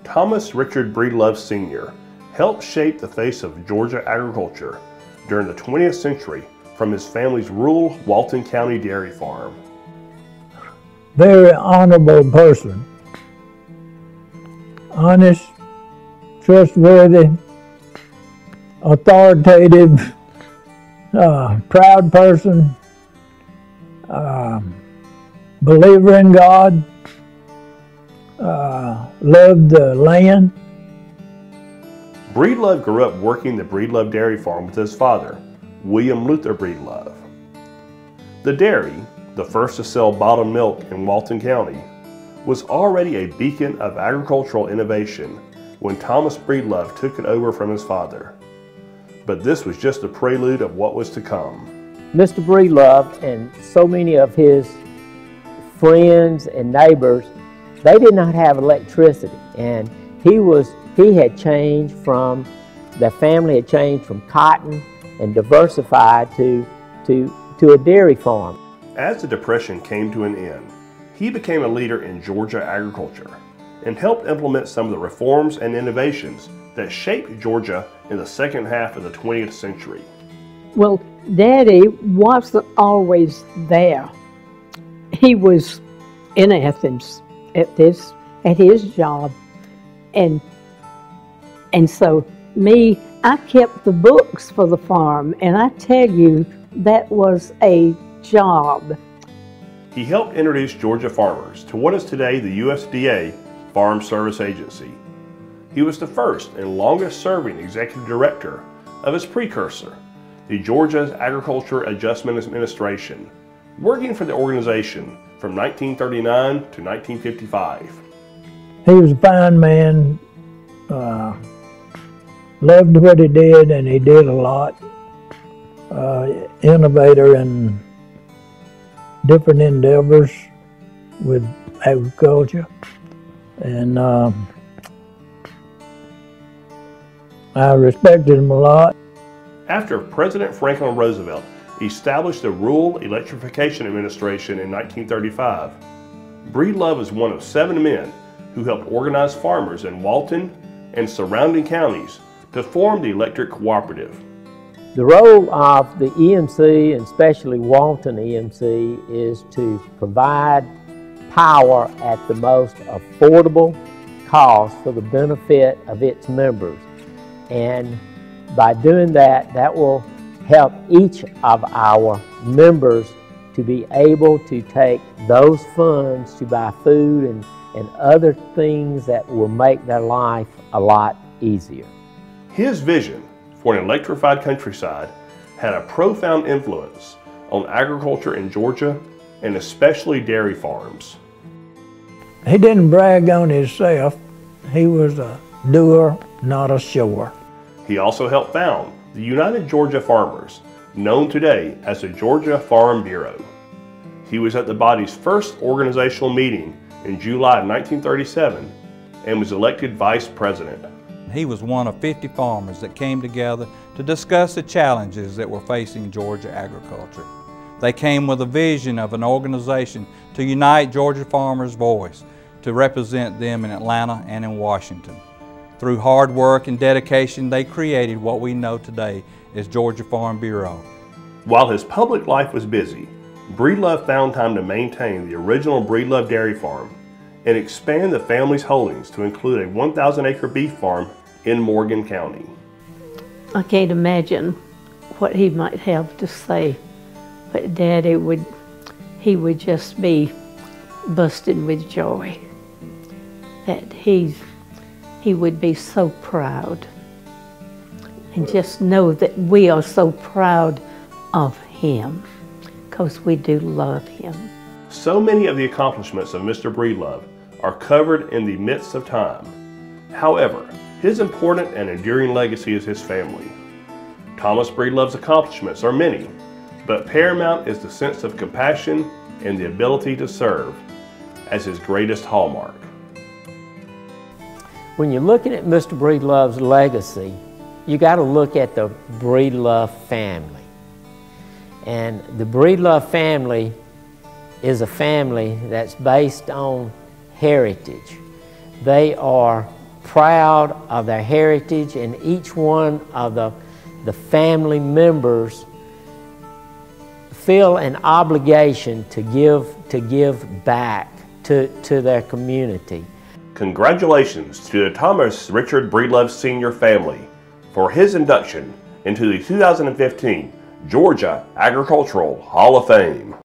Thomas Richard Breedlove Sr. helped shape the face of Georgia agriculture during the 20th century from his family's rural Walton County dairy farm. Very honorable person. Honest, trustworthy, authoritative, proud person, believer in God, loved the land. Breedlove grew up working the Breedlove Dairy Farm with his father, William Luther Breedlove. The dairy, the first to sell bottled milk in Walton County, was already a beacon of agricultural innovation when Thomas Breedlove took it over from his father. But this was just a prelude of what was to come. Mr. Breedlove and so many of his friends and neighbors, they did not have electricity, and their family had changed from cotton and diversified to a dairy farm. As the Depression came to an end, he became a leader in Georgia agriculture and helped implement some of the reforms and innovations that shaped Georgia in the second half of the 20th century. Well, Daddy wasn't always there. He was in Athens at his job, and so I kept the books for the farm, and I tell you, that was a job. He helped introduce Georgia farmers to what is today the USDA Farm Service Agency. He was the first and longest serving executive director of its precursor, the Georgia Agriculture Adjustment Administration, working for the organization from 1939 to 1955. He was a fine man, loved what he did, and he did a lot. Innovator in different endeavors with agriculture, and I respected him a lot. After President Franklin Roosevelt established the Rural Electrification Administration in 1935, Breedlove is one of 7 men who helped organize farmers in Walton and surrounding counties to form the Electric Cooperative. The role of the EMC, and especially Walton EMC, is to provide power at the most affordable cost for the benefit of its members. And by doing that, that will help each of our members to be able to take those funds to buy food and other things that will make their life a lot easier. His vision for an electrified countryside had a profound influence on agriculture in Georgia, and especially dairy farms. He didn't brag on himself. He was a doer, not a shower. He also helped found the United Georgia Farmers, known today as the Georgia Farm Bureau. He was at the body's first organizational meeting in July of 1937 and was elected vice president. He was one of 50 farmers that came together to discuss the challenges that were facing Georgia agriculture. They came with a vision of an organization to unite Georgia farmers' voice, to represent them in Atlanta and in Washington. Through hard work and dedication, they created what we know today as Georgia Farm Bureau. While his public life was busy, Breedlove found time to maintain the original Breedlove Dairy Farm and expand the family's holdings to include a 1,000-acre beef farm in Morgan County. I can't imagine what he might have to say, but Daddy would just be busting with joy that he would be so proud, and just know that we are so proud of him because we do love him. So many of the accomplishments of Mr. Breedlove are covered in the midst of time. However, his important and enduring legacy is his family. Thomas Breedlove's accomplishments are many, but paramount is the sense of compassion and the ability to serve as his greatest hallmark. When you're looking at Mr. Breedlove's legacy, you got to look at the Breedlove family. And the Breedlove family is a family that's based on heritage. They are proud of their heritage, and each one of the family members feel an obligation to give back to their community. Congratulations to the Thomas Richard Breedlove Sr. family for his induction into the 2015 Georgia Agricultural Hall of Fame.